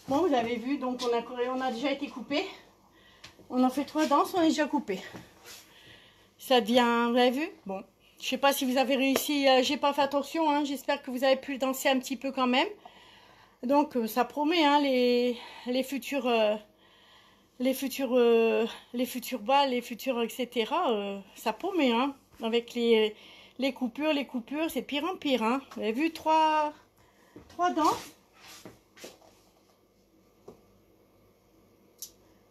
Bon, vous avez vu, donc on a déjà été coupé. On en fait 3 danses, on est déjà coupé. Ça devient, vous avez vu? Bon, je sais pas si vous avez réussi, j'ai pas fait attention, hein, j'espère que vous avez pu danser un petit peu quand même. Donc ça promet, hein, les futurs balles, les futurs etc. Ça promet, hein, avec les coupures, c'est pire en pire, hein. Vous avez vu 3 danses.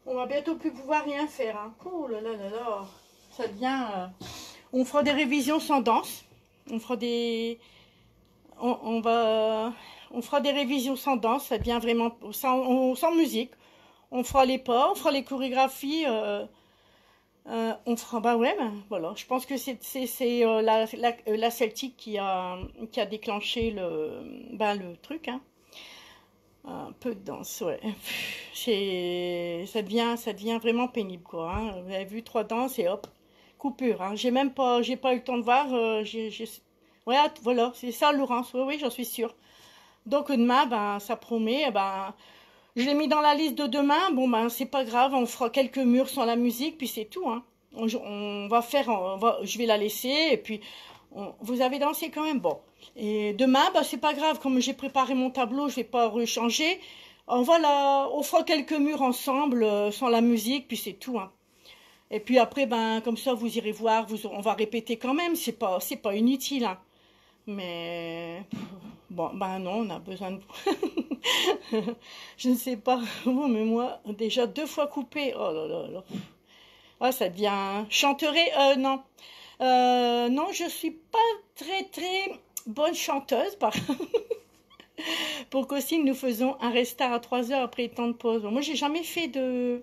On va bientôt plus pouvoir rien faire, hein. Oh là là là là, ça devient... on fera des révisions sans danse. On fera des... On fera des révisions sans danse, ça devient vraiment sans musique. On fera les pas, on fera les chorégraphies. On fera... Bah ouais, voilà. Je pense que c'est la Celtic qui a déclenché le truc, hein. Un peu de danse, ouais. Ça devient vraiment pénible, quoi, hein. Vous avez vu 3 danses et hop, coupure, hein. J'ai pas eu le temps de voir. Ouais, voilà, c'est ça, Laurence. Oui, j'en suis sûre. Donc demain, ben, ça promet. Ben, je l'ai mis dans la liste de demain. Bon, ben, c'est pas grave. On fera quelques murs sans la musique, puis c'est tout, hein. Je vais la laisser et puis vous avez dansé quand même, bon. Et demain, bah, c'est pas grave, comme j'ai préparé mon tableau, je vais pas rechanger. On fera quelques murs ensemble, sans la musique, puis c'est tout, hein. Et puis après, ben, comme ça, vous irez voir, on va répéter quand même, c'est pas inutile, hein. Mais, bon, ben non, on a besoin de... Je ne sais pas, vous, mais moi, déjà 2 fois coupé, oh là là là. Ah, ça devient... Chanterai, non. Non, je suis pas très bonne chanteuse. Pour qu'aussi nous faisons un restart à 3 heures après le temps de pause. Moi, j'ai jamais fait de...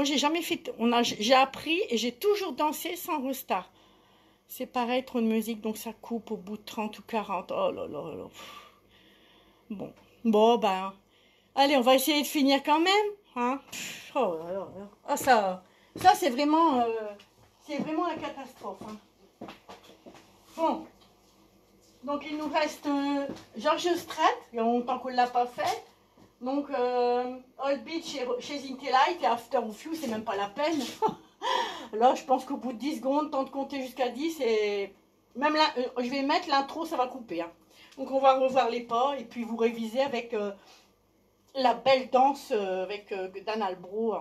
J'ai appris et j'ai toujours dansé sans restart. C'est pareil, trop de musique, donc ça coupe au bout de 30 ou 40. Oh là là là. Bon, ben... Allez, on va essayer de finir quand même, hein. Oh là là là. Ah, ça c'est vraiment la catastrophe, hein. Bon, donc il nous reste George Strait, il y a longtemps qu'on ne l'a pas fait. Donc Old Beach chez Intelite et After of You, c'est même pas la peine. Là, je pense qu'au bout de 10 secondes, temps de compter jusqu'à 10, et même là, je vais mettre l'intro, ça va couper, hein. Donc on va revoir les pas et puis vous réviser avec la belle danse avec Dan Albro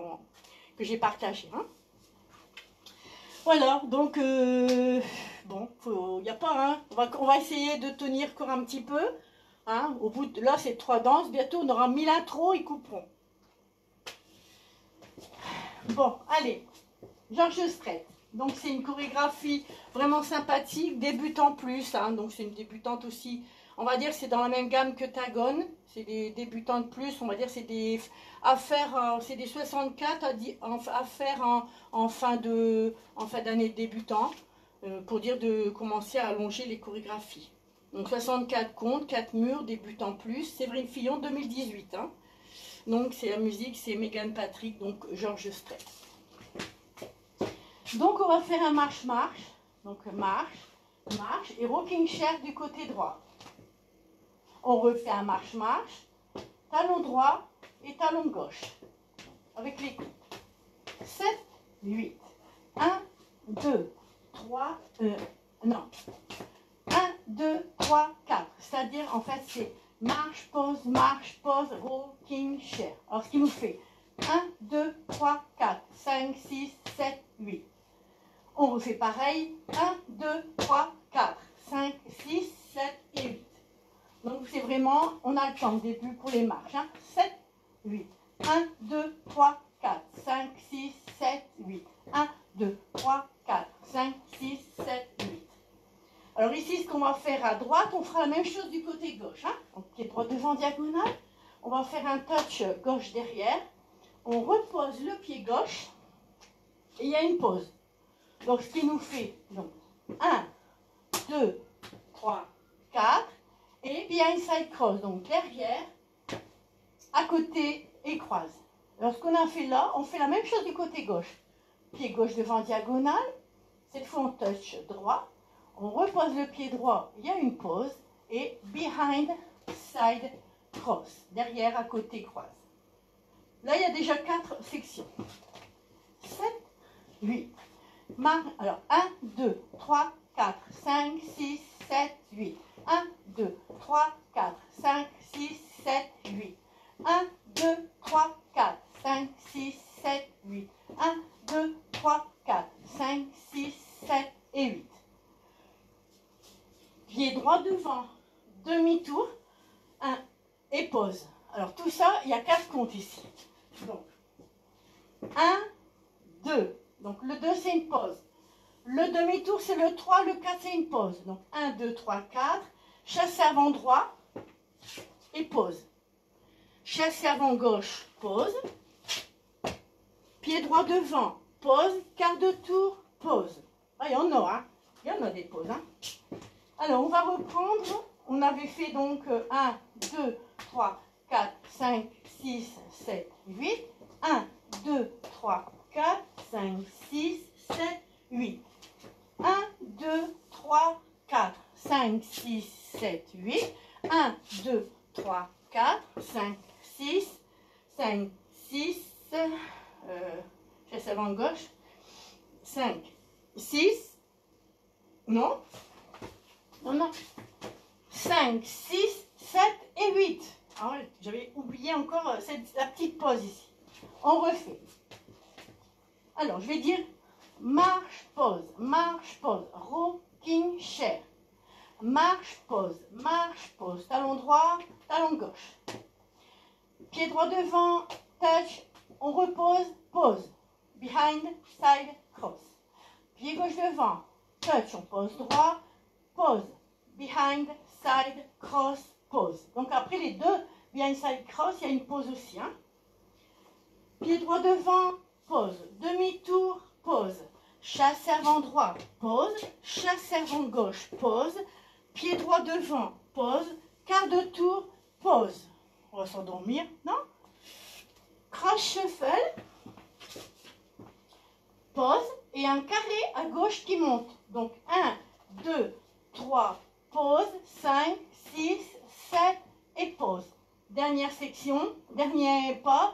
que j'ai partagée, hein. Voilà, donc, bon, il n'y a pas, hein, on va essayer de tenir encore un petit peu, hein, au bout de, là, c'est 3 danses, bientôt, on aura 1000 intros, ils couperont. Bon, allez, George Strait, donc c'est une chorégraphie vraiment sympathique, débutant plus, hein, donc c'est une débutante aussi, on va dire que c'est dans la même gamme que Tagon, c'est des débutantes plus, on va dire c'est des affaires, c'est des 64 à faire en fin d'année de débutant, pour dire de commencer à allonger les chorégraphies. Donc 64 comptes, 4 murs, débutants plus, Séverine Fillon 2018, hein. Donc c'est la musique, c'est Megan Patrick, donc George Strait. Donc on va faire un marche-marche, donc marche et rocking chair du côté droit. On refait un marche-marche, talon droit et talon gauche, avec les coups. 7, 8, 1, 2, 3, non, 1, 2, 3, 4. C'est-à-dire, en fait, c'est marche, pause, rocking chair. Alors, ce qui nous fait 1, 2, 3, 4, 5, 6, 7, 8. On refait pareil, 1, 2, 3, 4, 5, 6, 7 et 8. Donc, c'est vraiment, on a le temps au début pour les marches, hein. 7, 8. 1, 2, 3, 4, 5, 6, 7, 8. 1, 2, 3, 4, 5, 6, 7, 8. Alors ici, ce qu'on va faire à droite, on fera la même chose du côté gauche, hein. Donc, pied droit devant diagonale. On va faire un touch gauche derrière. On repose le pied gauche. Et il y a une pause. Donc, ce qui nous fait, donc, 1, 2, 3, 4. Et puis, il y a une side cross. Donc, derrière, à côté et croise. Alors, ce qu'on a fait là, on fait la même chose du côté gauche. Pied gauche devant diagonale. Cette fois, on touch droit. On repose le pied droit. Il y a une pause. Et behind, side, cross. Derrière, à côté, croise. Là, il y a déjà 4 sections. 7, 8. Alors, 1, 2, 3, 4, 5, 6, 7, 8. 1, 2, 3, 4, 5, 6, 7, 8. 1, 2, 3, 4, 5, 6, 7, 8. 1, 2, 3, 4, 5, 6, 7 et 8. Pied droit devant, demi-tour, 1 et pause. Alors tout ça, il y a 4 comptes ici. Donc, 1, 2. Donc le 2, c'est une pause. Le demi-tour, c'est le 3, le 4, c'est une pause. Donc 1, 2, 3, 4. Chassé avant droit et pause. Chassé avant gauche, pause. Pied droit devant, pause. Quart de tour, pause. Ah, il y en a, hein. Il y en a des pauses, hein. Alors, on va reprendre. On avait fait donc 1, 2, 3, 4, 5, 6, 7, 8. 1, 2, 3, 4, 5, 6, 7, 8. 1, 2, 3, 4, 5, 6, 7, 8. 1, 2, 3, 4, 5, 6, 5, 6, chasse avant gauche, 5, 6, non, 5, 6, 7 et 8. Alors, j'avais oublié encore la petite pause ici. On refait. Alors, je vais dire marche, pause, rocking chair. Marche, pause, talon droit, talon gauche. Pied droit devant, touch, on repose, pause. Behind, side, cross. Pied gauche devant, touch, on pose droit, pause. Behind, side, cross, pause. Donc après les deux, behind, side, cross, il y a une pause aussi. Hein. Pied droit devant, pause. Demi-tour, pause. Chasse avant droit, pause. Chasse avant gauche, pause. Pied droit devant, pause. Quart de tour, pause. On va s'endormir, non? Cross shuffle, pause. Et un carré à gauche qui monte. Donc 1, 2, 3, pause. 5, 6, 7 et pause. Dernière section, dernier pas.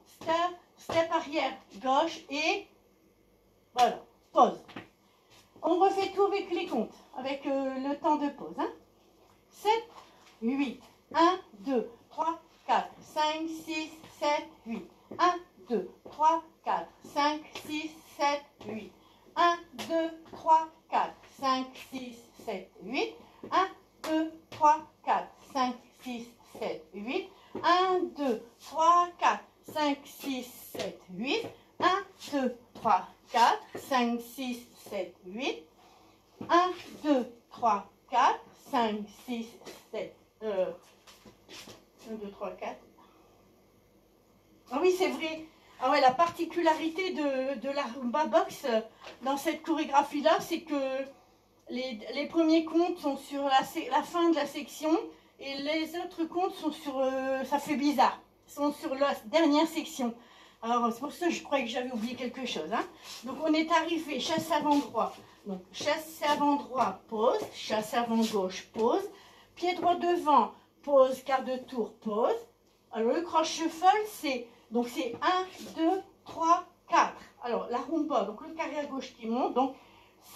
Step, step arrière, gauche et voilà, pause. On refait tout avec les comptes, avec le temps de pause. Hein. 7, 8, 1, 2, 3, 4, 5, 6, 7, 8. 1, 2, 3, 4, 5, 6, 7, 8. 1, 2, 3, 4, 5, 6, 7, 8. 1, 2, 3, 4, 5, 6, 7, 8. 1, 2, 3, 4, 5, 6, 7, 8. 1, 2, 3, 4, 5, 6, 7, 8. 1, 2, 3, 4, 5, 6, 7, 1, 2, 3, 4. Ah oui, c'est vrai. Ah ouais, la particularité de la rumba box dans cette chorégraphie-là, c'est que les premiers comptes sont sur la fin de la section et les autres comptes sont sur, ça fait bizarre, sont sur la dernière section. Alors c'est pour ça que je croyais que j'avais oublié quelque chose. Hein. Donc on est arrivé, chasse avant droit. Donc chasse avant droit, pause, chasse avant gauche, pause. Pied droit devant, pause, quart de tour, pause. Alors le cross shuffle, c'est 1, 2, 3, 4. Alors la rumba, donc le carré à gauche qui monte, donc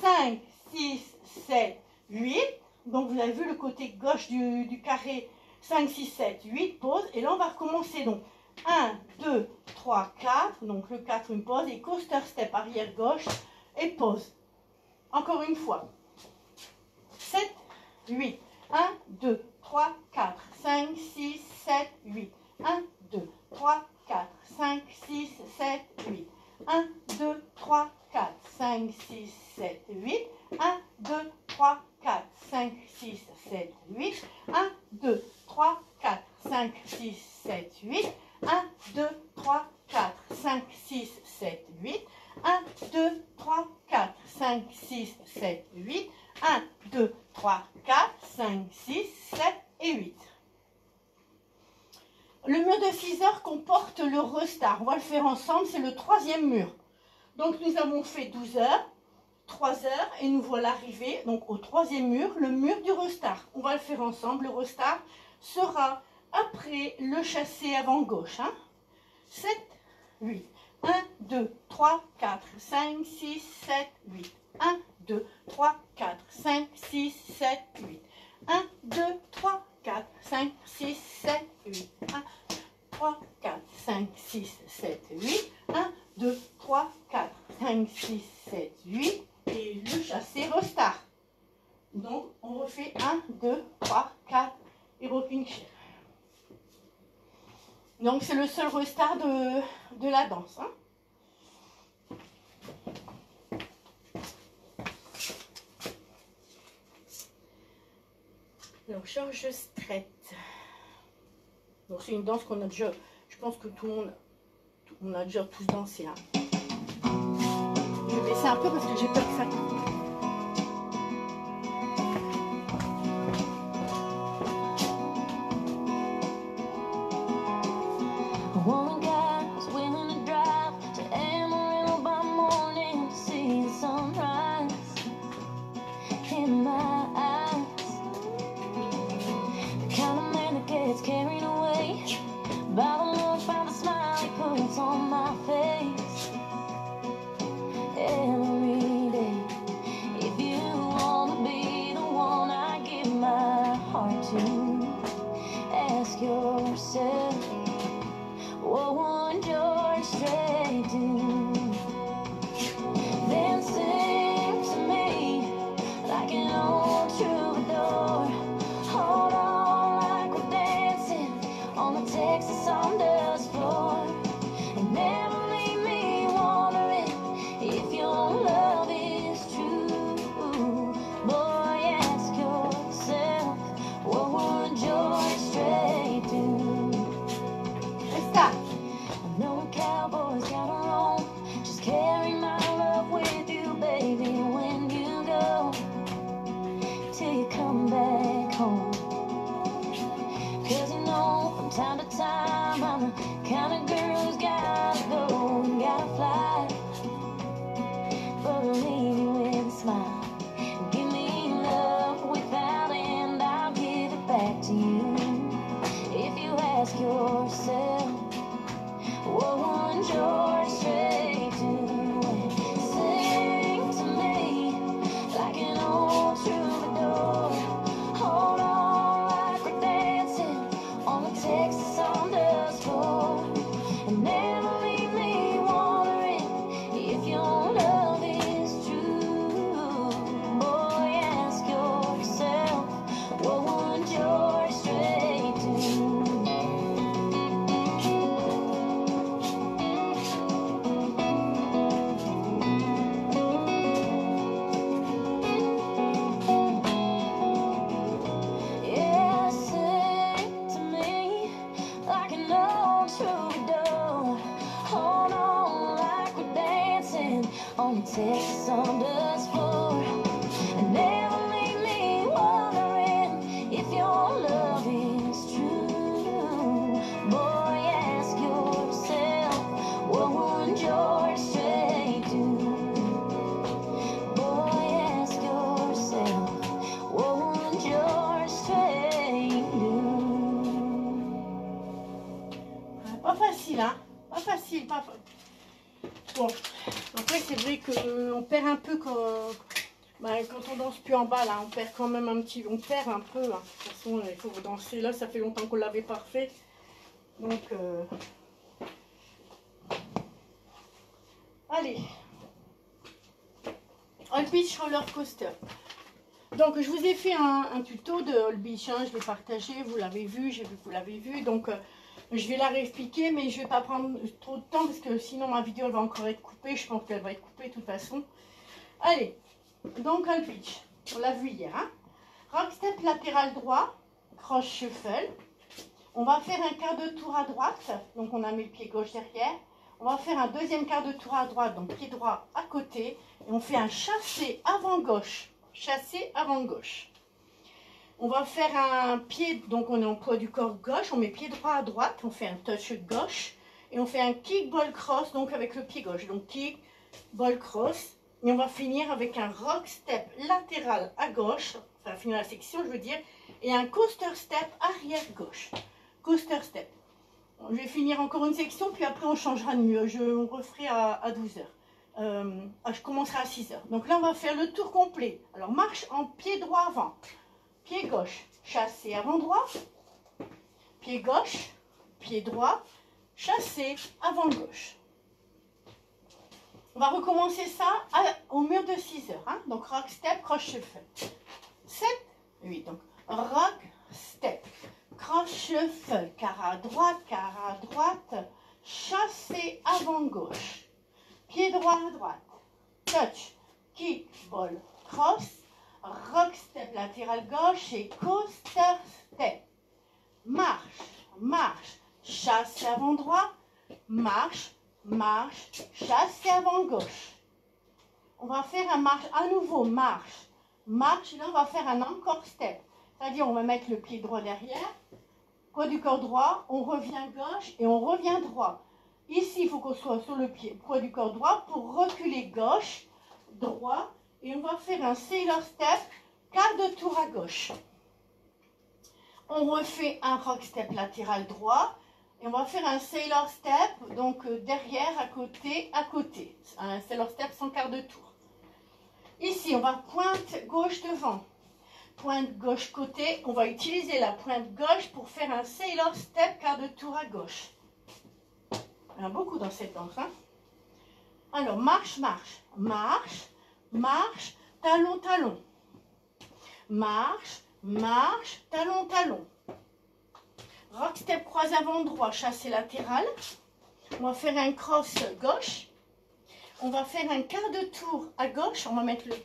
5, 6, 7, 8. Donc vous avez vu le côté gauche du carré, 5, 6, 7, 8, pause. Et là on va recommencer, donc 1, 2, 3, 4. Donc le 4, une pause. Et coaster step arrière gauche et pause. Encore une fois. 7, 8. 1, 2, 3, 4, 5, 6, 7, 8. 1, 2, 3, 4, 5, 6, 7, 8. 1, 2, 3, 4, 5, 6, 7, 8. 1, 2, 3, 4, 5, 6, 7, 8. 1, 2, 3, 4, 5, 6, 7, 8. 1, 2, 3, 4, 5, 6, 7, 8. 1, 2, 3, 4, 5, 6, 7, 8. 1, 2, 3, 4, 5, 6, 7 et 8. Le mur de 6 heures comporte le restart. On va le faire ensemble, c'est le 3e mur. Donc nous avons fait 12 heures, 3 heures et nous voilà arrivés donc, au 3e mur, le mur du restart. On va le faire ensemble. Le restart sera ferai le chassé avant gauche. Hein. 7, 8. 1, 2, 3, 4, 5, 6, 7, 8. 1, 2, 3, 4, 5, 6, 7, 8. 1, 2, 3, 4, 5, 6, 7, 8. 1, 3, 4, 5, 6, 7, 8. 1, 2, 3, 4, 5, 6, 7, 8. Et le chassé restart. Donc, on refait 1, 2, 3, 4 et rocking chair. Donc, c'est le seul restart de la danse. Hein. Donc, charge straight. Donc, c'est une danse qu'on a déjà, je pense que tout le monde, on a déjà tous dansé. Hein. Je vais baisser un peu parce que j'ai peur que ça tombe. Pas facile, hein? Pas facile, pas facile. Bon, après c'est vrai qu'on perd un peu quand on danse plus en bas, là, on perd quand même un petit, on perd un peu. Hein. De toute façon, il faut danser. Là, ça fait longtemps qu'on l'avait pas fait. Donc, allez. All Beach Roller Coaster. Donc, je vous ai fait un tuto de All Beach, hein, je l'ai partagé, vous l'avez vu, j'ai vu que vous l'avez vu. Donc, je vais la réexpliquer, mais je ne vais pas prendre trop de temps parce que sinon ma vidéo elle va encore être coupée. Je pense qu'elle va être coupée de toute façon. Allez, donc All Beach, on l'a vu hier. Hein. Rock step latéral droit, cross shuffle. On va faire un quart de tour à droite, donc on a mis le pied gauche derrière. On va faire un deuxième quart de tour à droite, donc pied droit à côté. Et on fait un chassé avant gauche. Chassé avant gauche. On va faire un pied, donc on est en poids du corps gauche, on met pied droit à droite, on fait un touch gauche et on fait un kick ball cross, donc avec le pied gauche. Donc kick, ball cross et on va finir avec un rock step latéral à gauche, enfin finir la section je veux dire, et un coaster step arrière gauche. coaster step. Je vais finir encore une section, puis après on changera de mieux. On referai à 12 heures. Je commencerai à 6 heures. Donc là, on va faire le tour complet. Alors, marche en pied droit avant. Pied gauche, chassé avant droit. Pied gauche, pied droit, chassé avant gauche. On va recommencer ça au mur de 6 heures. Hein? Donc, rock, step, croche, shuffle. 7, 8. Donc, rock, step, croche, shuffle, quart à droite, chassé avant gauche. Pied droit à droite, touch, kick, ball, cross, rock, step, latéral gauche et coaster, step. Marche, marche, chassé avant droit, marche, marche, chassé avant gauche. On va faire un marche, à nouveau, marche, marche, là on va faire un encore step. C'est-à-dire on va mettre le pied droit derrière, poids du corps droit, on revient gauche et on revient droit. Ici, il faut qu'on soit sur le pied, poids du corps droit pour reculer gauche, droit. Et on va faire un sailor step, quart de tour à gauche. On refait un rock step latéral droit. Et on va faire un sailor step, donc derrière, à côté. Un sailor step sans quart de tour. Ici, on va pointe gauche devant. Pointe gauche côté. On va utiliser la pointe gauche pour faire un sailor step, quart de tour à gauche. Il y en a beaucoup dans cette danse. Hein? Alors, marche, marche, marche, marche, talon, talon. Marche, marche, talon, talon. Rock step, croise avant droit, chassé latéral. On va faire un cross gauche. On va faire un quart de tour à gauche. On va mettre le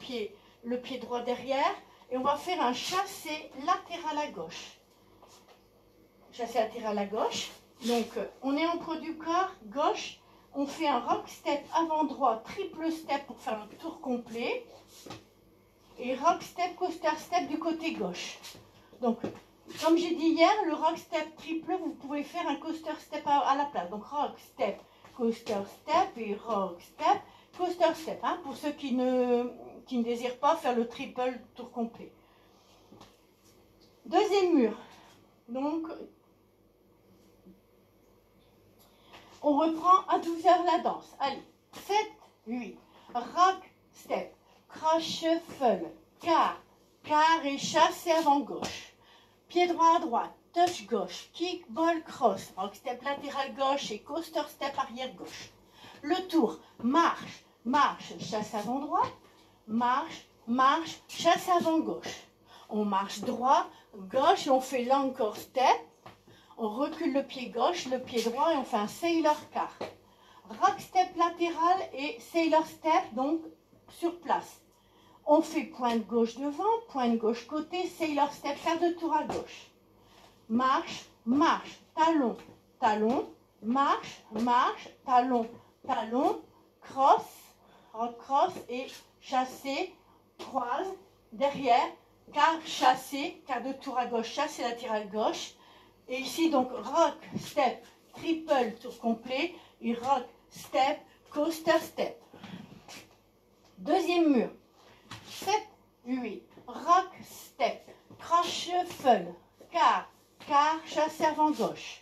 pied droit derrière. Et on va faire un chassé latéral à gauche. Chassé latéral à gauche. Donc, on est en poids du corps, gauche. On fait un rock step avant droit, triple step pour faire un tour complet. Et rock step, coaster step du côté gauche. Donc, comme j'ai dit hier, le rock step triple, vous pouvez faire un coaster step à la place. Donc, rock step, coaster step et rock step, coaster step. Hein, pour ceux qui ne désirent pas faire le triple tour complet. Deuxième mur. Donc, on reprend à 12 heures la danse. Allez, 7, 8. Rock, step, croche, shuffle, quart et chassé avant gauche. Pied droit à droite, touch gauche, kick, ball, cross. Rock, step, latéral gauche et coaster, step, arrière gauche. Le tour, marche, marche, chasse avant droit. Marche, marche, chasse avant gauche. On marche droit, gauche et on fait l'encore step. On recule le pied gauche, le pied droit et on fait un sailor quart. Rock step latéral et sailor step, donc sur place. On fait pointe gauche devant, pointe gauche côté, sailor step, quart de tour à gauche. Marche, marche, talon, talon, marche, marche, talon, talon, cross, rock cross et chassé, croise, derrière, quart chassé, quart de tour à gauche, chassé latéral gauche. Et ici, donc, rock, step, triple, tour complet. Et rock, step, coaster, step. Deuxième mur. 7, 8. Rock, step, croche, shuffle, quart, chassé avant gauche.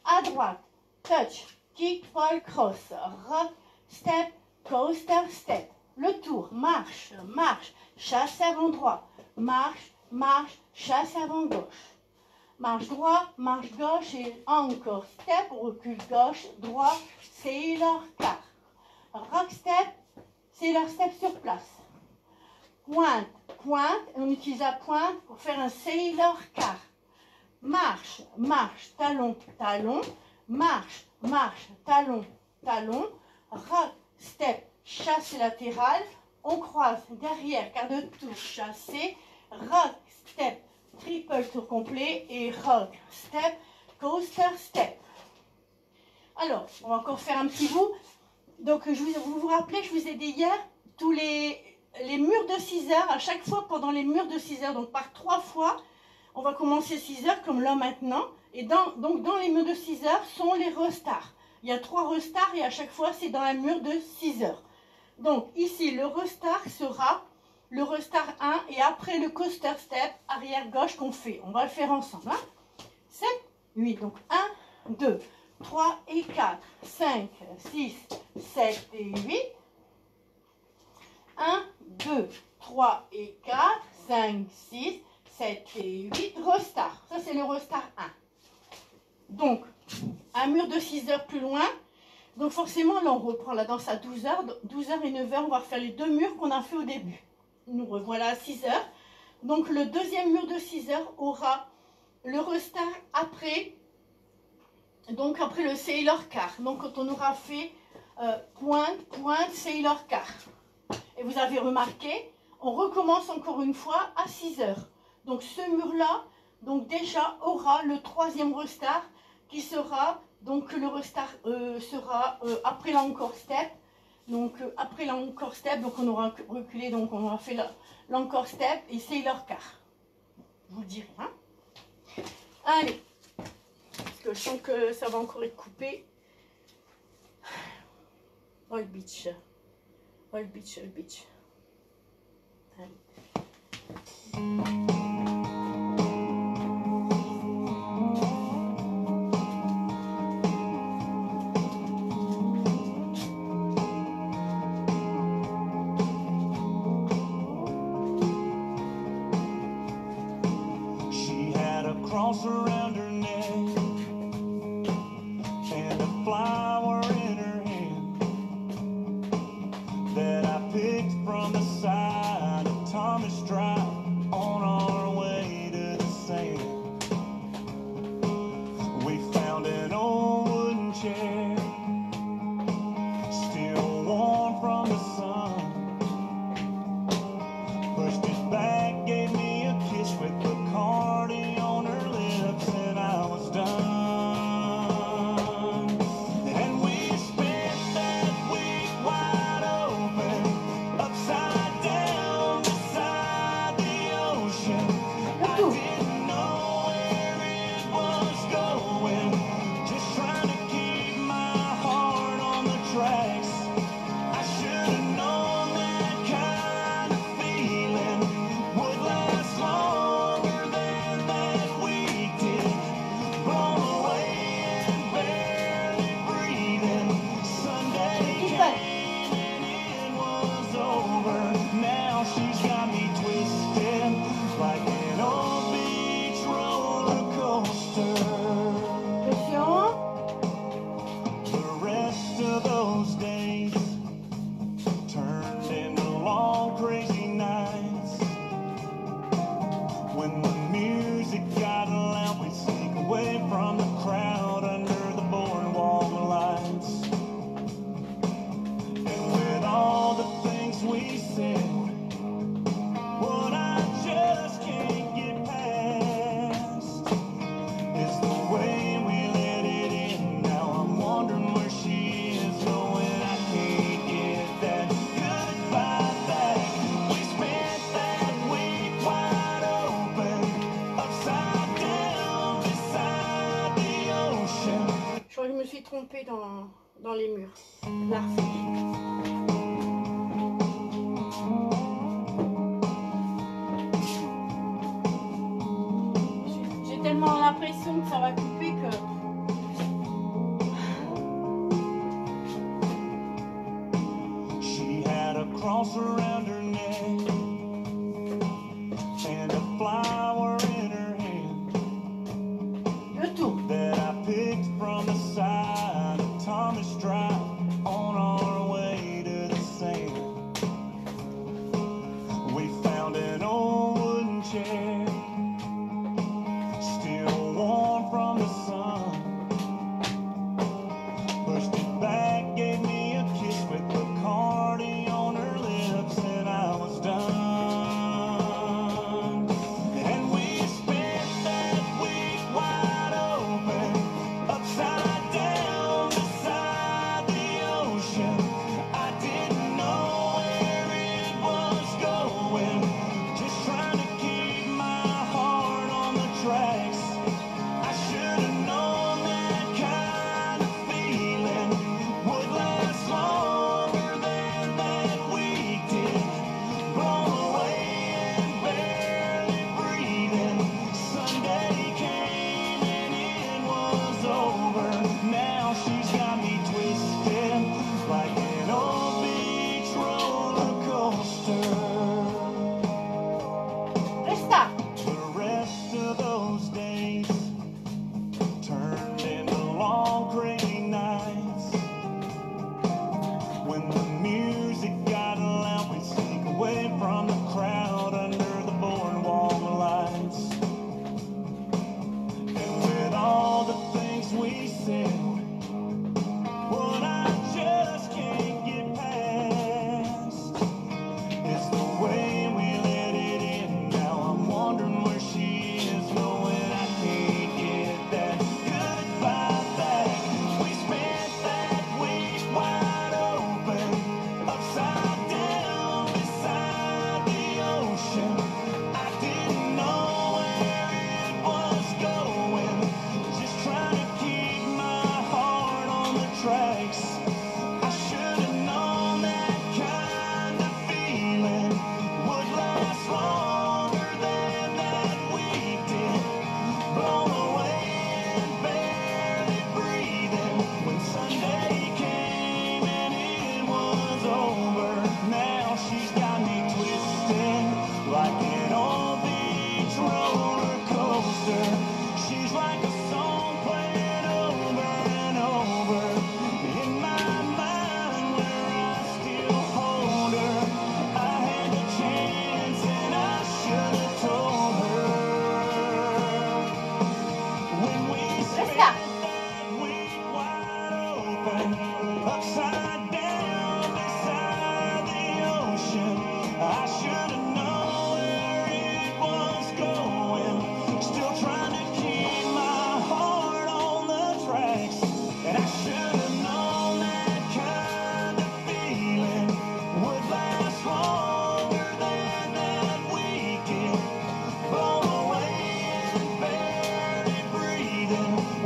À droite, touch, kick, ball, cross. Rock, step, coaster, step. Le tour, marche, marche, chassé avant droit. Marche, marche, chassé avant gauche. Marche droit, marche gauche et encore step, recul gauche, droit, sailor quart. Rock step, sailor step sur place. Pointe, pointe, et on utilise la pointe pour faire un sailor quart. Marche, marche, talon, talon, marche, marche, talon, talon, rock, step, chassé latéral, on croise derrière, quart de tour, chassé, rock, step, triple tour complet et rock, step, coaster, step. Alors, on va encore faire un petit bout. Donc, vous vous rappelez, je vous ai dit hier, tous les murs de 6 heures, à chaque fois pendant les murs de 6 heures, donc par 3 fois, on va commencer 6 heures comme là maintenant. Et donc, dans les murs de 6 heures sont les restarts. Il y a 3 restarts et à chaque fois, c'est dans un mur de 6 heures. Donc, ici, le restart sera le restart 1 et après le coaster step arrière gauche qu'on fait. On va le faire ensemble. Hein. 7, 8. Donc 1, 2, 3 et 4, 5, 6, 7 et 8. 1, 2, 3 et 4, 5, 6, 7 et 8. Restart. Ça, c'est le restart 1. Donc, un mur de 6 heures plus loin. Donc, forcément, là, on reprend la danse à 12 heures. 12 heures et 9 heures, on va refaire les deux murs qu'on a fait au début. Nous revoilà à 6 heures. Donc, le deuxième mur de 6 heures aura le restart après. Donc, après le Sailor Car. Donc, quand on aura fait pointe, pointe, Sailor Car. Et vous avez remarqué, on recommence encore une fois à 6 heures. Donc, ce mur-là, donc déjà, aura le troisième restart qui sera, donc le restart sera après l'encore step. Donc, après l'encore step, donc on aura reculé, donc on aura fait l'encore step et Sailor Car. Je vous le dirai, hein. Allez, parce que je sens que ça va encore être coupé. All beach. All beach, all beach. Allez. She had a cross around her neck and a flower in her hand that I picked from the side of Thomas Drive on our way to the sand. We found an old wooden chair, still warm from the sun. Pushed it back, gave me a kiss with Bacardi on her lips, and I was done. And we spent that week wide open, upside down beside the ocean. I didn't know where it was going, just trying to keep my heart on the tracks. I should have known that kind of feeling would last longer than that we did. Blown away and barely breathing. Sunday came and it was over. Now she's got me twisted like an old beach roller coaster. Attention. The rest of those days turned into long crazy nights. When the music got loud, we'd sneak away from the crowd under the boardwalk lights. And with all the things we said, what I just can't get past is the way we let it in. Now I'm wondering where she is going. I can't get that goodbye back. We spent that week wide open, upside down beside the ocean. Je crois que je me suis trompée dans les murs. Là. J'ai tellement l'impression que ça va couper que... She had a cross around her neck and a flower in her hand Le tour. that I picked from the side of Thomas Drive on our way to the sand. We found an old wooden chair, still warm from the sun. Pushed it back, gave me a kiss with Bacardi on her lips, and I was done. And we spent that week wide open, upside down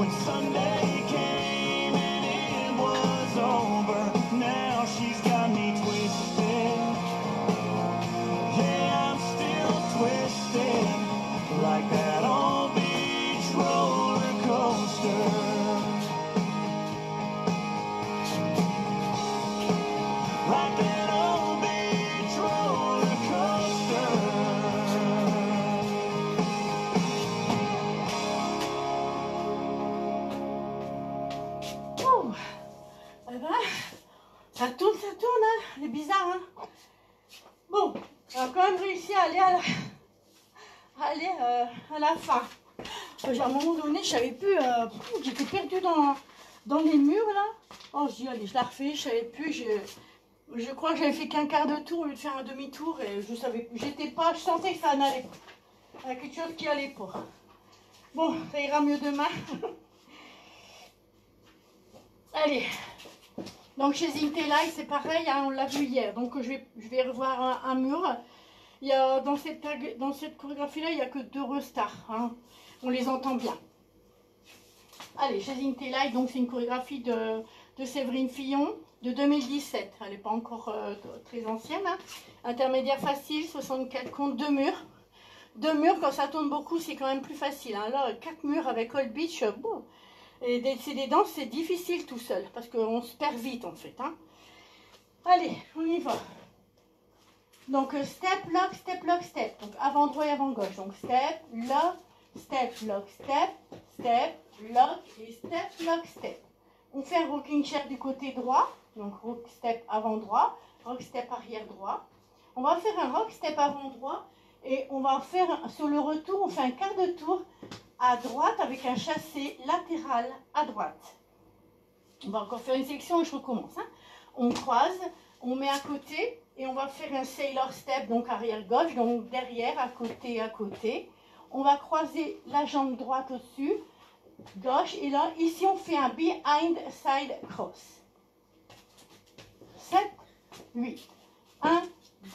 when Sunday came and it was over. Now she's got me twisted. Yeah, I'm still twisted like that old beach roller coaster. Like that old beach roller coaster. Oh, eh ben, ça tourne, hein. C'est bizarre, hein. Bon, on a quand même réussi à aller à la fin. À un moment donné, je savais plus, j'étais perdue dans les murs là. Oh, je dis allez, je la refais, je savais plus. Je crois que j'avais fait qu'un quart de tour au lieu de faire un demi-tour et je savais plus. Je sentais que ça n'allait pas. Il y a quelque chose qui allait pas. Bon, ça ira mieux demain. Allez. Donc chez Intelight, c'est pareil, hein, on l'a vu hier. Donc je vais revoir un mur. Il y a, dans cette chorégraphie-là, il n'y a que 2 restarts. Hein. On les entend bien. Allez, chez Intelight, donc c'est une chorégraphie de Séverine Fillon de 2017. Elle n'est pas encore très ancienne. Hein. Intermédiaire facile, 64 comptes, 2 murs. 2 murs, quand ça tourne beaucoup, c'est quand même plus facile. Hein. Là, 4 murs avec Old Beach, bon. Et c'est des danses, c'est difficile tout seul, parce qu'on se perd vite en fait. Hein. Allez, on y va. Donc step, lock, step, lock, step. Donc avant droit et avant gauche. Donc step, lock, step, step, lock et step, lock, step. On fait un rocking chair du côté droit. Donc rock step avant droit, rock step arrière droit. On va faire un rock step avant droit et on va faire sur le retour, on fait un quart de tour à droite avec un chassé latéral à droite. On va encore faire une section et je recommence. Hein. On croise, on met à côté et on va faire un sailor step, donc arrière gauche, donc derrière, à côté. On va croiser la jambe droite au-dessus, gauche, et là, ici on fait un behind side cross. 7, 8, 1,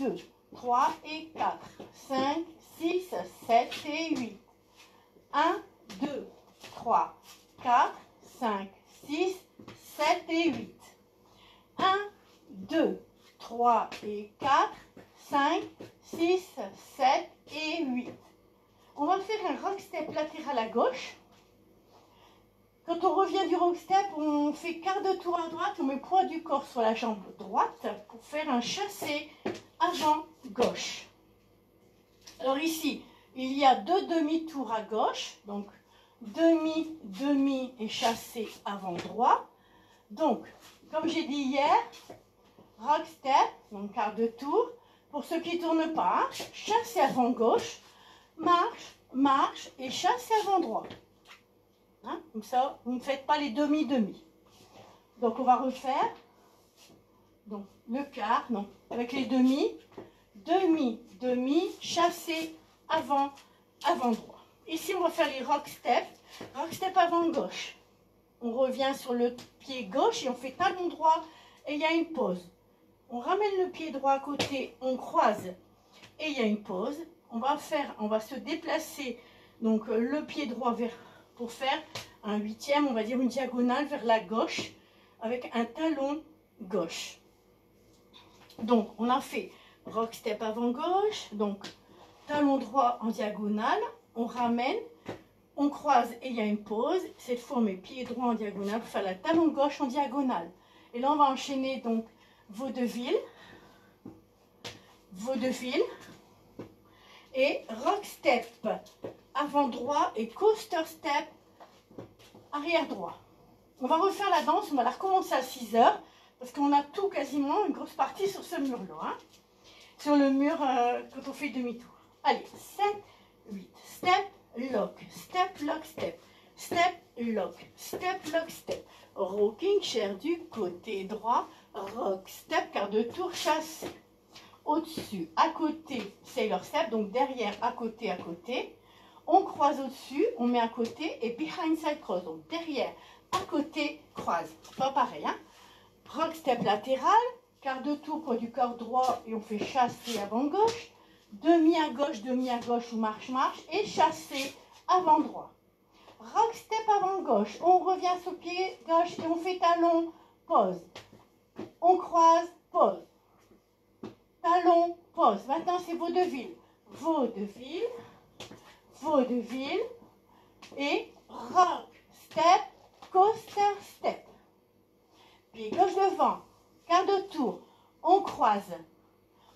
2, 3 et 4, 5, 6, 7 et 8. 1, 2, 3, 4, 5, 6, 7 et 8. 1, 2, 3 et 4, 5, 6, 7 et 8. On va faire un rock step latéral à gauche. Quand on revient du rock step, on fait quart de tour à droite, on met le poids du corps sur la jambe droite pour faire un chassé avant gauche. Alors ici, il y a 2 demi-tours à gauche, donc demi et chassé avant droit. Donc, comme j'ai dit hier, rock step, donc quart de tour. Pour ceux qui ne tournent pas, chassé avant gauche, marche et chassé avant droit. Hein, comme ça, vous ne faites pas les demi-demi. Donc, on va refaire donc, le quart, non, avec les demi, chassé avant droit. Ici, on va faire les rock step avant gauche. On revient sur le pied gauche et on fait talon droit et il y a une pause. On ramène le pied droit à côté, on croise et il y a une pause. On va se déplacer donc le pied droit pour faire un 8e, on va dire une diagonale vers la gauche avec un talon gauche. Donc, on a fait rock step avant gauche, donc talon droit en diagonale, on ramène, on croise et il y a une pause. Cette fois, on met pied droit en diagonale pour faire la talon gauche en diagonale. Et là, on va enchaîner donc vaudeville et rock step avant droit et coaster step arrière droit. On va refaire la danse, on va la recommencer à 6 heures parce qu'on a tout quasiment, une grosse partie sur ce mur-là. Hein, sur le mur quand on fait demi-tour. Allez, 7, 8, step, lock, step, step, lock, step. Rocking chair du côté droit, rock step, quart de tour chassé. Au-dessus, à côté, sailor step, donc derrière, à côté. On croise au-dessus, on met à côté et behind side cross. Donc derrière, à côté, croise. Pas pareil, hein. Rock step latéral, quart de tour poids du corps droit et on fait chassé avant gauche. Demi à gauche ou marche et chassé avant droit. rock step avant gauche. On revient sur le pied gauche et on fait talon, pause. On croise, pause. Talon, pause. Maintenant, c'est vaudeville. Vaudeville, vaudeville et rock step, coaster step. Pied gauche devant, quart de tour. On croise,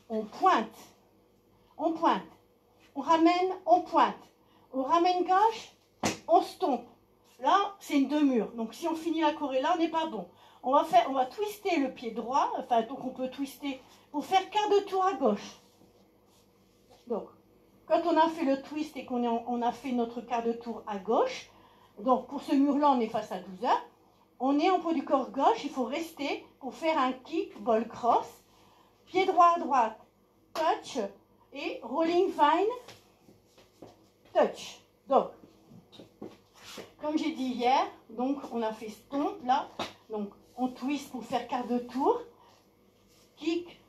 on pointe, on ramène, on pointe. On ramène gauche, on stompe. Là, c'est une demi-mur. Donc, si on finit la choré là, on n'est pas bon. On va twister le pied droit. Enfin, donc on peut twister pour faire quart de tour à gauche. Donc, quand on a fait le twist et qu'on a fait notre quart de tour à gauche, donc pour ce mur-là, on est face à 12 heures. On est en poids du corps gauche. Il faut rester pour faire un kick, ball cross. Pied droit à droite, touch et rolling vine. Touch. Donc, comme j'ai dit hier, donc on a fait stomp là, donc on twist pour faire quart de tour, kick,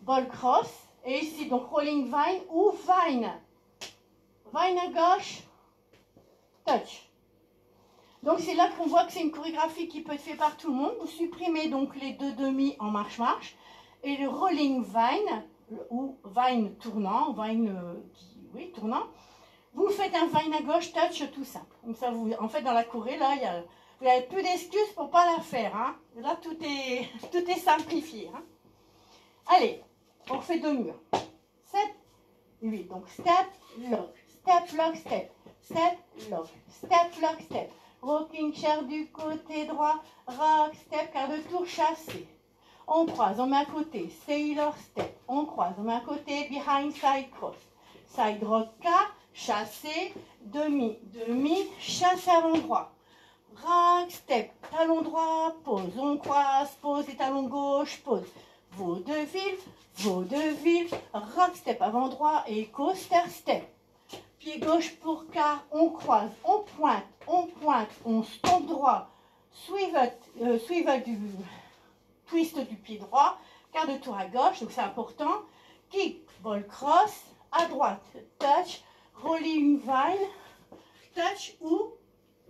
ball cross, et ici donc rolling vine ou vine. Vine à gauche, touch. Donc c'est là qu'on voit que c'est une chorégraphie qui peut être faite par tout le monde. Vous supprimez donc les deux demi en marche-marche et le rolling vine ou vine tournant, oui tournant. Vous faites un vine à gauche, touch, tout simple. Comme ça, en fait, dans la choré, là, vous n'avez plus d'excuses pour ne pas la faire. Hein. Là, tout est simplifié. Hein. Allez, on refait deux murs. 7, 8. Donc, step, lock, step, step, lock, step. Rocking chair du côté droit, rock, step, quart de tour, chassé. On croise, on met à côté, sailor step. On croise, on met à côté, behind, side cross. Side rock, chassé, demi, chassé avant droit. Rock, step, talon droit, pause. On croise, pause et talon gauche, pause. Vaudeville, rock, step avant droit et coaster step. Pied gauche pour quart, on croise, on pointe, on stompe droit. Swivel du twist du pied droit, quart de tour à gauche, donc c'est important. Kick, ball cross, à droite, touch. Rolling vine, touch ou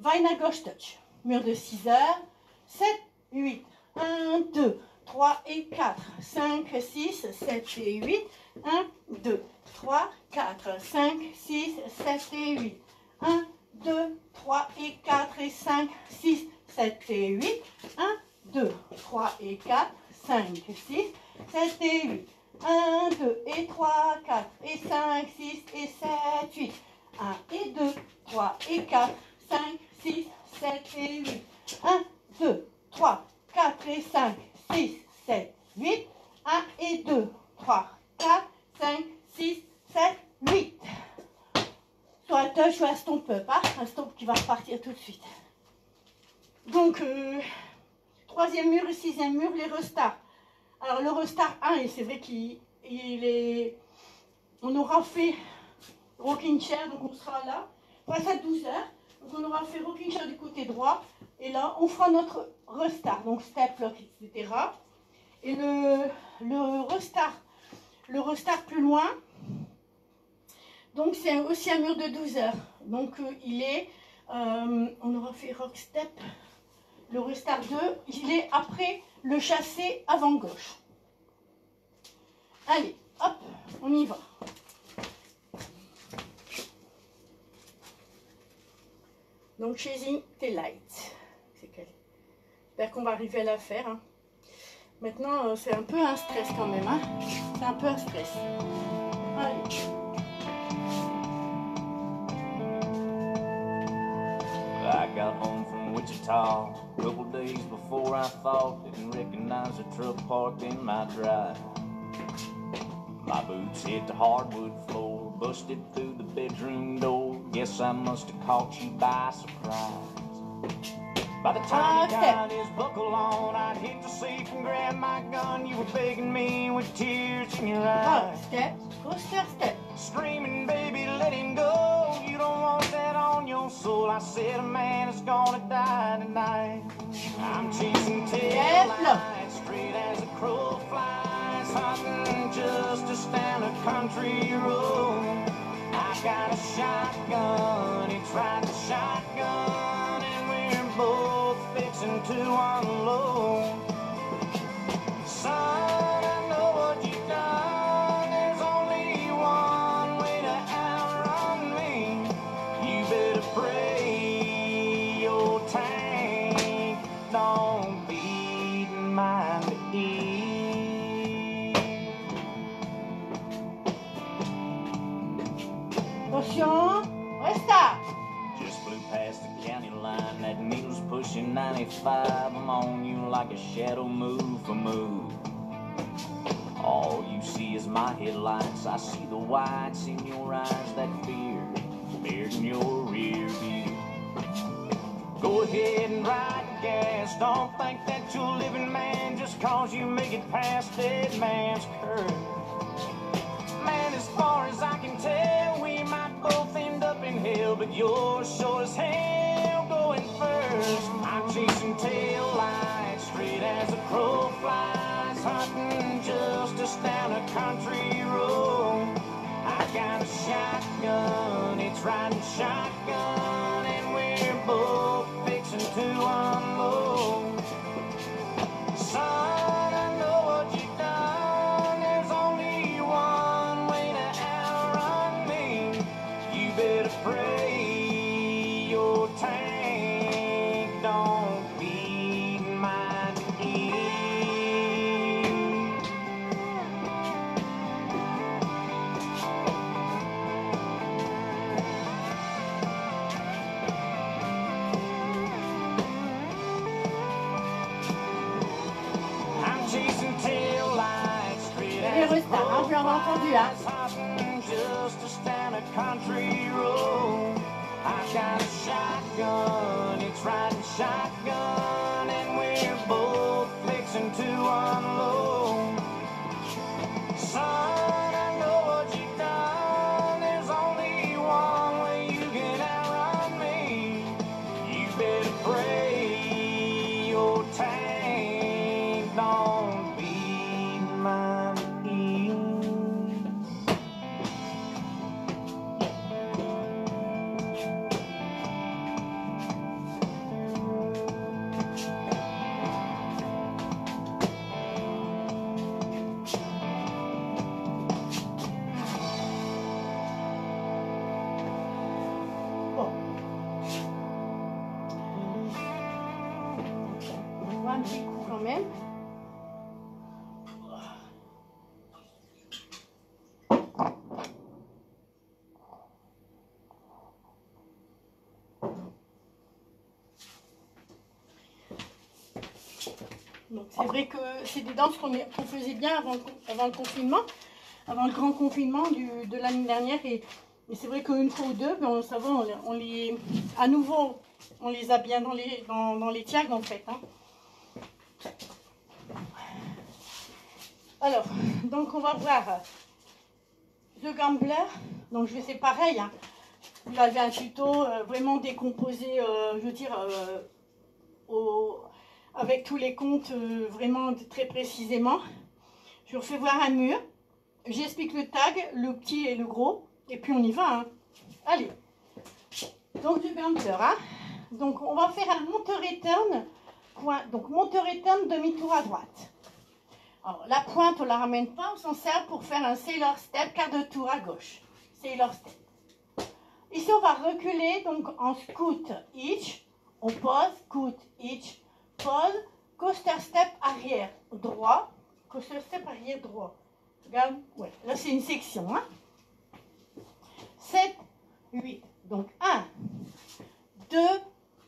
vine à gauche, touch. Mur de 6 heures. 7, 8, 1, 2, 3 et 4, 5, 6, 7 et 8. 1, 2, 3, 4, 5, 6, 7 et 8. 1, 2, 3 et 4 et 5, 6, 7 et 8. 1, 2, 3 et 4, 5, 6, 7 et 8. 1, 2 et 3, 4 et 5, 6 et 7, 8. 1 et 2, 3 et 4, 5, 6, 7 et 8. 1, 2, 3, 4 et 5, 6, 7, 8. 1 et 2, 3, 4, 5, 6, 7, 8. Soit un touch, soit un stomp up, hein, un stomp qui va repartir tout de suite. Donc, troisième mur et sixième mur, les restarts. Alors le restart 1, et c'est vrai on aura fait rocking chair, donc on sera là, face à 12 heures. Donc on aura fait rocking chair du côté droit, et là on fera notre restart, donc step, lock, etc. Et le restart plus loin, donc c'est aussi un mur de 12 heures. Donc on aura fait rock step, le restart 2, il est après le chassé avant gauche. Allez, hop, on y va. Donc, chasing tes lights. J'espère qu'on va arriver à la faire. Hein. Maintenant, c'est un peu un stress quand même. Hein. C'est un peu un stress. Allez. I got home from Wichita a couple days before I thought. Didn't recognize the truck parked in my drive. My boots hit the hardwood floor, busted through the bedroom door. Guess I must have caught you by surprise. By the time he got his buckle on, I'd hit the safe and grab my gun. You were begging me with tears in your eyes. Step, coaster step. Screaming, baby, let him go. You don't want that on your soul. I said a man is gonna die tonight. I'm chasing tail lights straight as a crow flies, hunting justice down a country road. I got a shotgun, he tried the shotgun. fixing to unload. Son, I know what you've done. There's only one way to outrun me. You better pray your tank don't beat mine to eat. Attention, resta. Just flew past the county line. That needle's pushing 95. I'm on you like a shadow, move for move. All you see is my headlights. I see the whites in your eyes, that fear buried in your rear view. Go ahead and ride the gas. Don't think that you're a living man just cause you make it past dead man's curve. Man, as far as I can tell, we might both end up in hell, but you're sure as hell going first. I'm chasing tail lights straight as a crow flies, hunting justice down a country road. I got a shotgun, it's riding shotgun, and we're both fixing to unload. Son, I know what you've done. There's only one way to outrun me. You better pray your tank don't beat mine to eat. I'm chasing tail lights straight Et as a resta, hein, crow je l'avais entendu, hein. flies, just down a country road. I got a shotgun, it's riding shotgun, and we're both fixing to unload. Son, I know what you've done. There's only one way you can outrun me. You better pray your tank don't beat mine to eat. Bon. On voit un petit coup quand même. Donc c'est vrai que c'est des danses qu'on faisait bien avant le confinement, avant le grand confinement de l'année dernière. Et c'est vrai qu'une fois ou deux, ben, ça va, à nouveau, on les a bien dans les tiags en fait. Hein. Alors, donc on va voir le gambler. Donc je vais, c'est pareil. Hein. Vous avez un tuto vraiment décomposé, je veux dire, avec tous les comptes vraiment très précisément. Je refais voir un mur. J'explique le tag, le petit et le gros. Et puis on y va. Hein. Allez. Donc du gambler. Hein. Donc on va faire un monte-return. Donc monte-return, demi-tour à droite. Alors la pointe on la ramène pas, on s'en sert pour faire un sailor step, quart de tour à gauche. Sailor step. Ici on va reculer donc en scoot hitch. On pose, scoot hitch, pose, coaster step arrière droit, coaster step arrière droit. Regarde, ouais, là c'est une section. Hein. 7, 8. Donc 1, 2,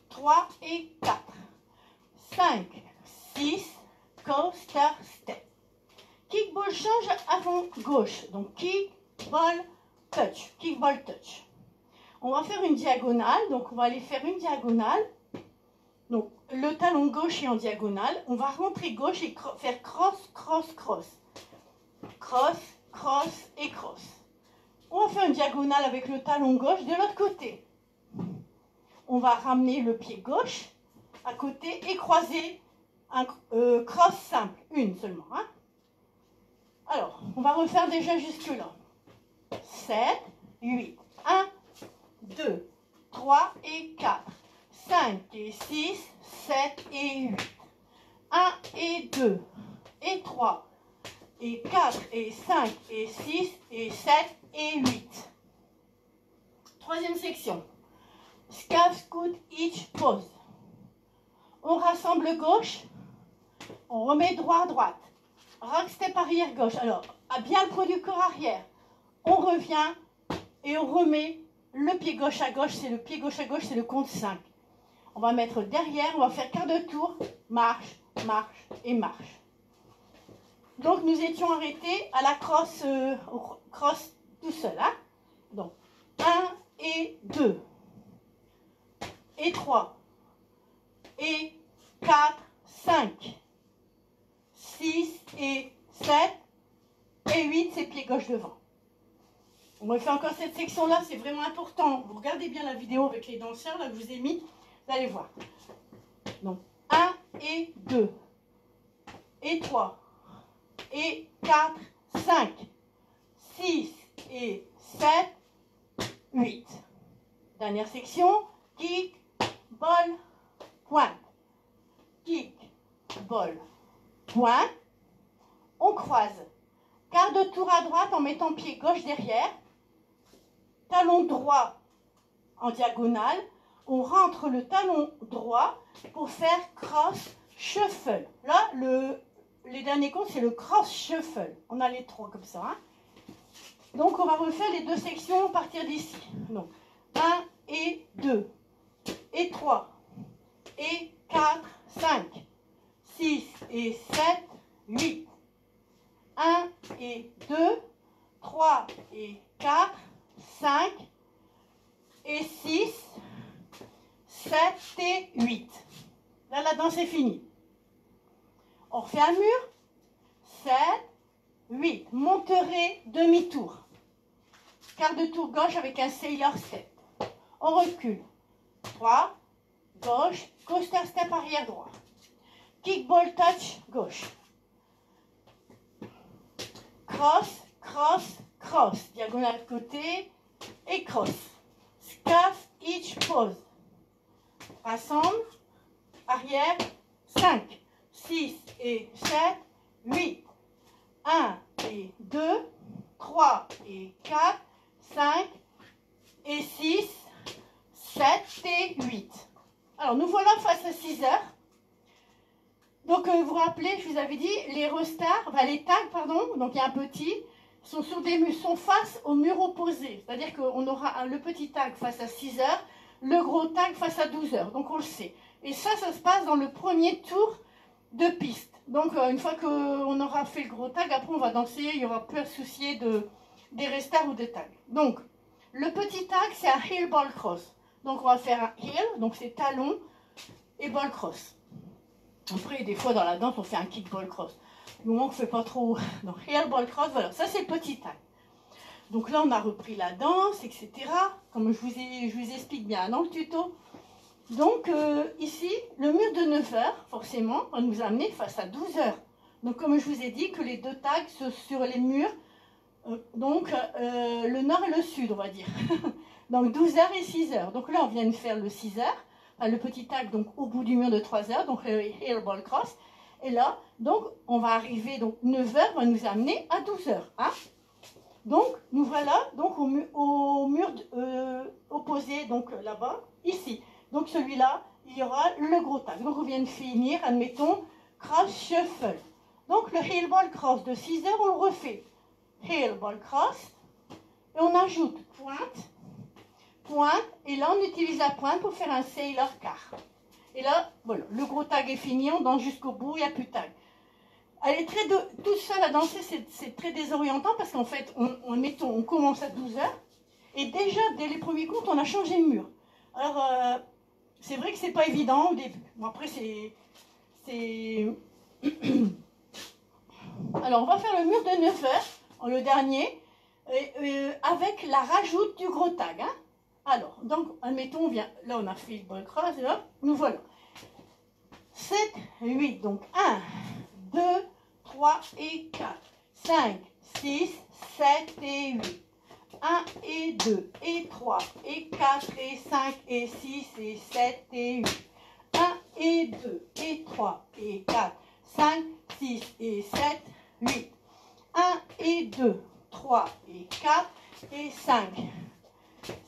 3 et 4. 5, 6, coaster step. Kickball change avant gauche. Donc kickball touch. Kickball touch. On va faire une diagonale. Donc on va aller faire une diagonale. Donc le talon gauche est en diagonale. On va rentrer gauche et faire cross, cross, cross. Cross, cross et cross. On va faire une diagonale avec le talon gauche de l'autre côté. On va ramener le pied gauche à côté et croiser un cross simple. Une seulement. Hein. Alors, on va refaire déjà jusque-là. 7, 8. 1, 2, 3 et 4. 5 et 6, 7 et 8. 1 et 2 et 3 et 4 et 5 et 6 et 7 et 8. Troisième section. Scalp scoot each pose. On rassemble gauche, on remet droit à droite. Rock step arrière gauche. Alors, à bien le poids du corps arrière. On revient et on remet le pied gauche à gauche. C'est le pied gauche à gauche, c'est le compte 5. On va mettre derrière, on va faire quart de tour, marche, marche et marche. Donc, nous étions arrêtés à la crosse, crosse tout seul. Hein? Donc, 1 et 2 et 3 et 4, 5, 6 et 7 et 8, c'est pied gauche devant. On refait encore cette section-là, c'est vraiment important. Vous regardez bien la vidéo avec les danseurs là, que je vous ai mis, vous allez voir. Donc, 1 et 2 et 3 et 4, 5, 6 et 7, 8. Dernière section, kick, ball, pointe. Kick, ball, pointe. On croise. Quart de tour à droite en mettant pied gauche derrière. Talon droit en diagonale. On rentre le talon droit pour faire cross shuffle. Là, les derniers comptes, c'est le cross shuffle. On a les trois comme ça. Hein. Donc, on va refaire les deux sections à partir d'ici. Donc, 1 et 2 et 3 et 4, 5, 6 et 7, 8. 1 et 2, 3 et 4, 5 et 6, 7 et 8. Là, la danse est finie. On refait un mur. 7, 8. Monterez demi-tour. Quart de tour gauche avec un sailor step. On recule. 3, gauche, coaster step arrière droit. Kickball touch gauche. Cross, cross, cross. Diagonale côté et cross. Scuff each pose. Rassemble. Arrière. 5, 6 et 7, 8. 1 et 2, 3 et 4, 5 et 6, 7 et 8. Alors, nous voilà face à 6 heures. Donc, vous vous rappelez, je vous avais dit, les restars, enfin les tags, pardon, donc il y a un petit, sont sur des murs, sont face au mur opposé. C'est-à-dire qu'on aura le petit tag face à 6 heures, le gros tag face à 12 heures. Donc, on le sait. Et ça se passe dans le premier tour de piste. Donc, une fois qu'on aura fait le gros tag, après, on va danser, il n'y aura plus à se soucier des restars ou des tags. Donc, le petit tag, c'est un heel ball cross. Donc, on va faire un heel, donc c'est talon et ball cross. Après, des fois, dans la danse, on fait un kick ball cross. Du moment qu'on ne fait pas trop. Donc, heel ball cross, voilà, ça, c'est le petit tag. Donc là, on a repris la danse, etc. Comme je vous explique bien dans le tuto. Donc, ici, le mur de 9 heures, forcément, va nous amener face à 12 heures. Donc, comme je vous ai dit, que les deux tags sont sur les murs, le nord et le sud, on va dire. Donc, 12 heures et 6 heures. Donc là, on vient de faire le 6 heures, enfin, le petit tag, donc au bout du mur de 3 heures, donc le heel ball cross. Et là, donc, on va arriver, donc 9 heures va nous amener à 12 heures. Hein. Donc, nous voilà donc au mur opposé, donc là-bas, ici. Donc celui-là, il y aura le gros tag. Donc on vient de finir, admettons, cross shuffle. Donc le heel ball cross de 6 heures, on le refait. Heel ball cross, et on ajoute pointe, pointe, et là on utilise la pointe pour faire un sailor car. Et là, voilà, le gros tag est fini, on danse jusqu'au bout, il n'y a plus de tag. Elle est toute seule à danser, c'est très désorientant parce qu'en fait, on commence à 12 heures, et déjà, dès les premiers comptes, on a changé de mur. Alors, c'est vrai que c'est pas évident au début. Bon, après, Alors, on va faire le mur de 9 heures, le dernier, avec la rajoute du gros tag. Hein. Alors, donc, admettons, là, on a fait le ball cross, et là, nous voilà. 7, 8, donc 1, 2, 3 et 4, 5, 6, 7 et 8. 1 et 2 et 3 et 4 et 5 et 6 et 7 et 8. 1 et 2 et 3 et 4, 5, 6 et 7, 8. 1 et 2, 3 et 4 et 5,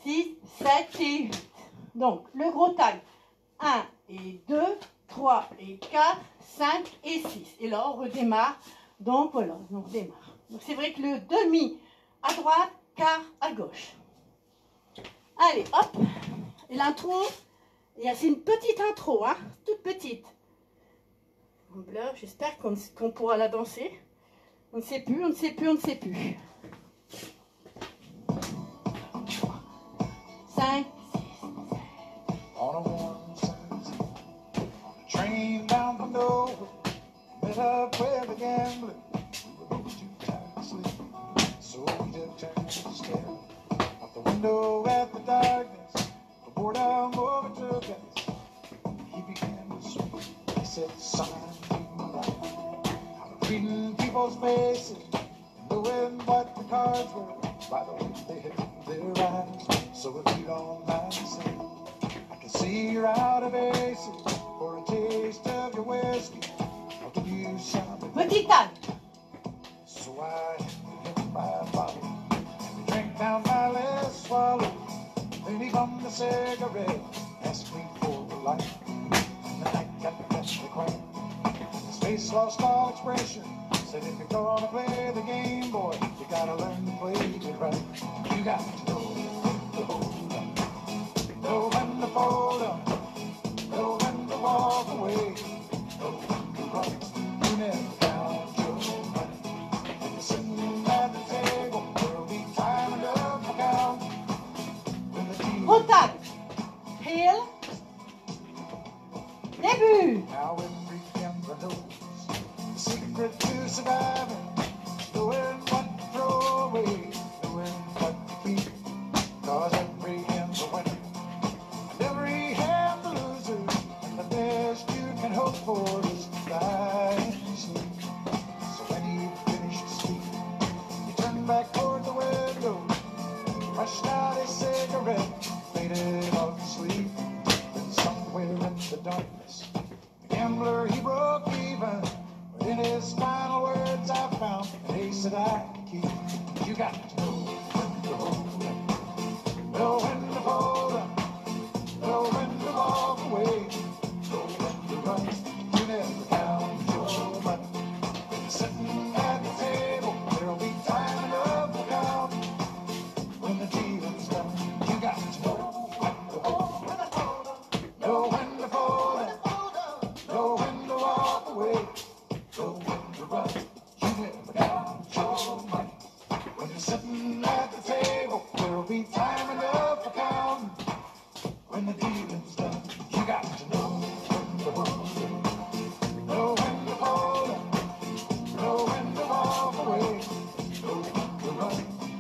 6, 7 et 8. Donc, le gros tag, 1 et 2, 3 et 4, 5 et 6. Et là, on redémarre. Donc, voilà, on redémarre. Donc, c'est vrai que le demi à droite, quart à gauche. Allez, hop. Et l'intro, c'est une petite intro, hein, toute petite. Là, j'espère qu'on pourra la danser. On ne sait plus, on ne sait plus, on ne sait plus. 5, 6, 7. On a warm Sunday, on a train bound for nowhere, met up with a gambler. We were both too tired to sleep, so we took turns to stare out the window at the darkness. The boredom overtook us. He began to speak. He said, "Son, you like I'm reading people's faces, knowing what the cards were by the way they hit their eyes. So if you don't mind saying, I can see you're out of aces for a taste of your whiskey. I'll give you some." Petit tag. So I handed him my bottle, and he drank down my last swallow. Then he bummed a cigarette, asked me for a light, and the night got deathly quiet. His face lost all expression. Said, "If you're gonna play the game, boy, you gotta learn to play it right. You got to know when to hold up, know when to fold up, know when to walk away, know when to run. You never count your money. When you're sitting at the table, there'll be time enough to count. When the deal Gros tag. Heel. Début. Now every gambler knows the secret to surviving, knowing what to throw away, knowing what to keep. Cause every hand's a winner, and every hand's a loser, and the best you can hope for is to die in sleep. So when you finish to speak, you turn back toward the window, crushed out a cigarette, faded off to sleep. Then somewhere in the darkness, the gambler, he broke even. But in his final words, I found an ace that I could keep. You got to know when to hold up, know when to fold up, know when to walk away, know when to run. You never count your money. When you're sitting at the table, there'll be time enough to count. When the dealing's done, you got to know when to hold up, know when to fold up, know when to walk away, know when to run. You never count your money. When you're sitting at the table, there'll be time enough for counting. When the dealing's done, you got to know when to hold up, know when to fold up, know when to walk away, know when to run.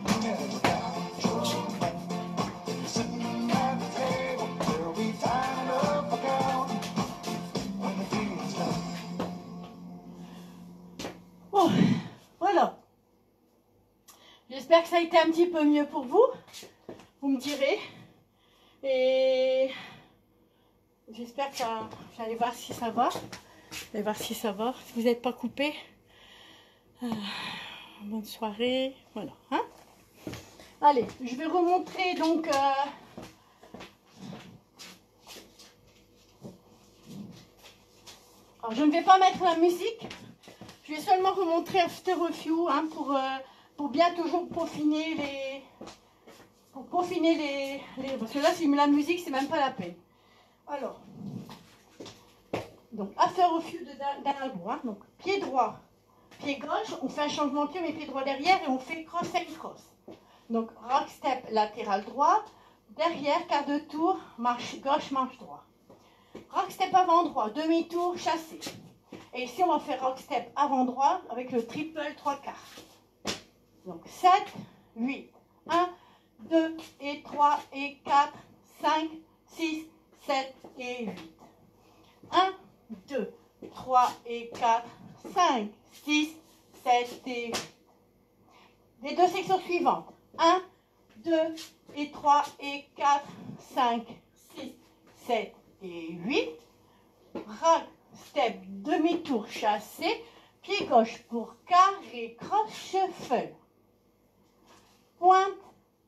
You never count your money. When you're sitting at the table, there'll be time enough for counting. When the dealing's done. Bon, voilà. J'espère que ça a été un petit peu mieux pour vous. Vous me direz. Et j'espère que ça... J'allais voir si ça va. J'allais voir si ça va. Si vous n'êtes pas coupé. Bonne soirée. Voilà. Hein, allez, je vais remontrer donc... Alors, je ne vais pas mettre la musique. Je vais seulement remontrer After a Few, hein, pour bien toujours peaufiner les... Pour peaufiner les... Parce que là, si je mets la musique, c'est même pas la peine. Alors, donc After a Few de Danalbo, hein, donc pied droit, pied gauche, on fait un changement de pied, mais pied droit derrière, et on fait cross and cross. Donc, rock step latéral droit, derrière, quart de tour, marche gauche, marche droit. Rock step avant droit, demi-tour, chassé. Et ici, on va faire rock step avant droit avec le triple 3/4. Donc 7, 8, 1, 2 et 3 et 4, 5, 6, 7 et 8. 1, 2, 3 et 4, 5, 6, 7 et 8. Les deux sections suivantes. 1, 2 et 3 et 4, 5, 6, 7 et 8. Rock, step, demi-tour, chassé. Pied gauche pour carré, croche, feuille. Pointe,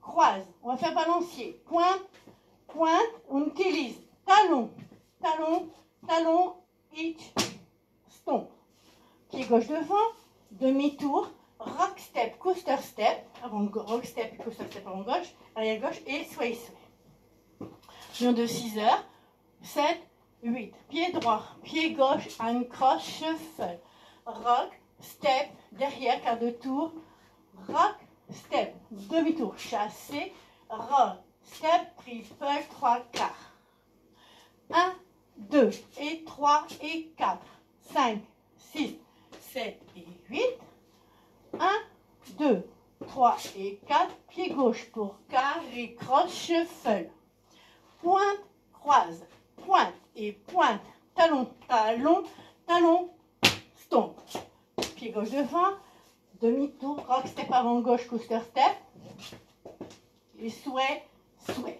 croise. On va faire balancier. Pointe, pointe. On utilise talon, talon, talon, hitch, stomp. Pied gauche devant, demi-tour, rock step, coaster step, avant rock step, coaster step avant gauche, arrière gauche et sway sway. Lion de 6 heures, 7, 8. Pied droit, pied gauche, un croche, shuffle. Rock, step, derrière, quart de tour, rock, step, demi-tour, chassé, rock, step, triple, 3 quarts. 1, 2 et 3 et 4, 5, 6, 7 et 8. 1, 2, 3 et 4. Pied gauche pour carré, croche, shuffle. Pointe, croise, pointe et pointe. Talon, talon, talon, stomp. Pied gauche devant. Demi-tour, rock step avant gauche, coaster step. Et sway, sway.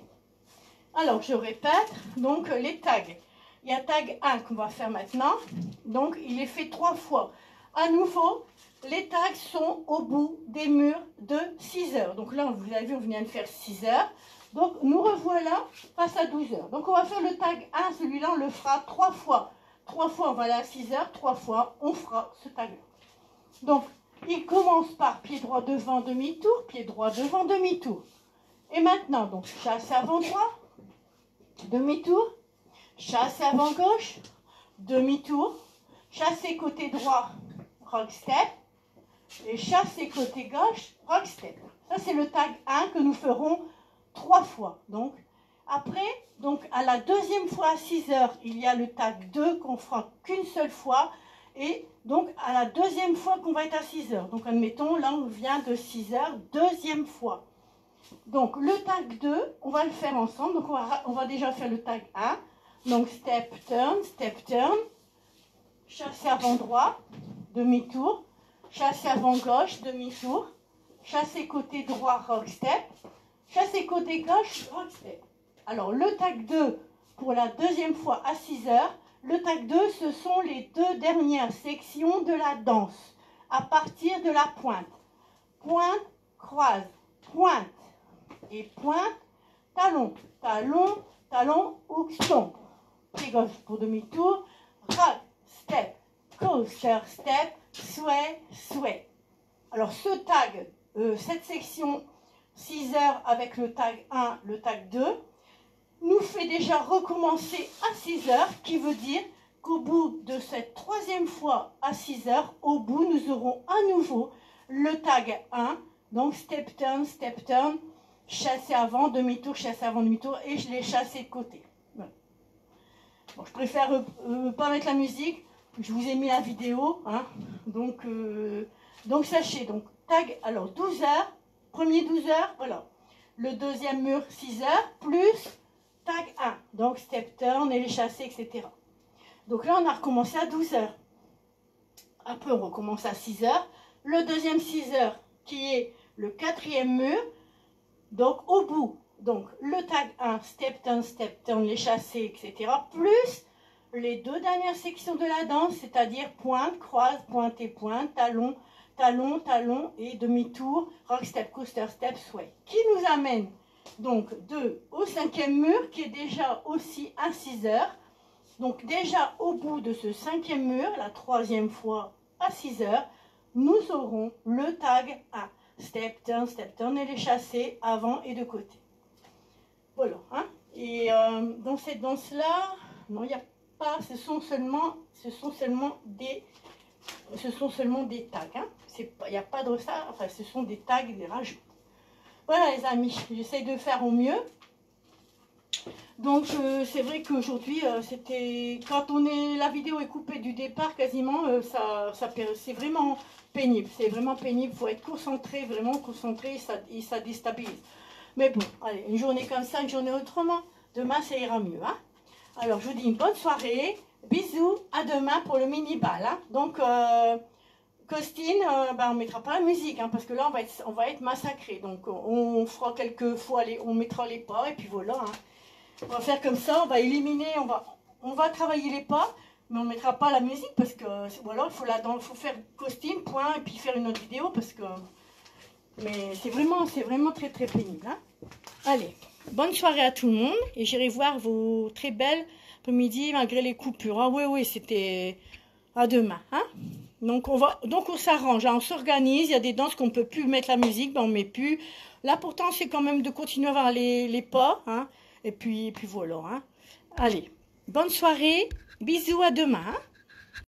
Alors, je répète, donc les tags. Il y a tag 1 qu'on va faire maintenant. Donc, il est fait 3 fois. À nouveau, les tags sont au bout des murs de 6 heures. Donc là, vous avez vu, on vient de faire 6 heures. Donc, nous revoilà face à 12 heures. Donc, on va faire le tag 1. Celui-là, on le fera 3 fois. 3 fois, on va aller à 6 heures. 3 fois, on fera ce tag-là. Donc, il commence par pied droit devant, demi-tour. Pied droit devant, demi-tour. Et maintenant, donc, chasse avant droit. Demi-tour. Chasse avant gauche. Demi-tour. Chassé côté droit. Rock step. Et chassé côté gauche. Rock step. Ça, c'est le tag 1 que nous ferons 3 fois. Donc, après, donc à la deuxième fois à 6 heures, il y a le tag 2 qu'on fera qu'une seule fois. Et donc, à la deuxième fois qu'on va être à 6 heures. Donc, admettons, là, on vient de 6 heures, deuxième fois. Donc, le tag 2, on va le faire ensemble. Donc, on va déjà faire le tag 1. Donc, step, turn, chassé avant droit, demi-tour, chassé avant gauche, demi-tour, chassé côté droit, rock step, chassé côté gauche, rock step. Alors, le tag 2, pour la deuxième fois à 6 heures, le tag 2, ce sont les 2 dernières sections de la danse, à partir de la pointe. Pointe, croise, pointe et pointe, talon, talon, talon, hook, stomp. Pied gauche pour demi-tour, rock, step, coaster, step, sway, sway. Alors ce tag, cette section 6 heures avec le tag 1, le tag 2, nous fait déjà recommencer à 6 heures, qui veut dire qu'au bout de cette troisième fois à 6 heures, au bout, nous aurons à nouveau le tag 1, donc step, turn, chassé avant, demi-tour, chassé avant, demi-tour, et je l'ai chassé de côté. Voilà. Bon, je préfère pas mettre la musique, je vous ai mis la vidéo, hein. Donc sachez, donc tag, alors 12 heures, premier 12 heures, voilà. Le deuxième mur 6 heures, plus tag 1, donc step turn et les chassés, etc. Donc là, on a recommencé à 12 heures. Après, on recommence à 6 heures. Le deuxième 6 heures, qui est le quatrième mur, donc au bout, donc le tag 1, step turn, les chassés, etc. Plus les 2 dernières sections de la danse, c'est-à-dire pointe, croise, pointe et pointe, talon, talon, talon et demi-tour, rock step, coaster step, sway. Qui nous amène donc au 5e mur, qui est déjà aussi à 6 heures. Donc déjà au bout de ce 5e mur, la 3e fois à 6 heures, nous aurons le tag 1. Step turn et les chassés avant et de côté. Voilà. Hein. Et dans cette danse-là, non, il n'y a pas, ce sont seulement des tags. Hein. Il n'y a pas de ça, enfin ce sont des tags, des rajouts. Voilà les amis, j'essaye de faire au mieux. Donc c'est vrai qu'aujourd'hui, quand la vidéo est coupée du départ quasiment, c'est vraiment pénible. C'est vraiment pénible, il faut être concentré, vraiment concentré, et ça déstabilise. Mais bon, allez, une journée comme ça, une journée autrement, demain ça ira mieux. Hein. Alors je vous dis une bonne soirée, bisous, à demain pour le mini-bal. Hein. Donc Costine, ben, on ne mettra pas la musique, hein, parce que là, on va être massacré. Donc, on fera quelques fois, on mettra les pas, et puis voilà. Hein. On va faire comme ça, on va éliminer, on va travailler les pas, mais on ne mettra pas la musique, parce que, ou alors, il faut faire Costine, point, et puis faire une autre vidéo, parce que... Mais c'est vraiment très, très pénible. Hein. Allez, bonne soirée à tout le monde, et j'irai voir vos très belles après-midi, malgré les coupures. Ah oui, c'était... À demain, hein. Donc on s'arrange, hein, on s'organise. Il y a des danses qu'on ne peut plus mettre la musique, ben on ne met plus. L'important c'est quand même de continuer à avoir les pas, hein. Et puis voilà, hein. Allez, bonne soirée, bisous, à demain, hein.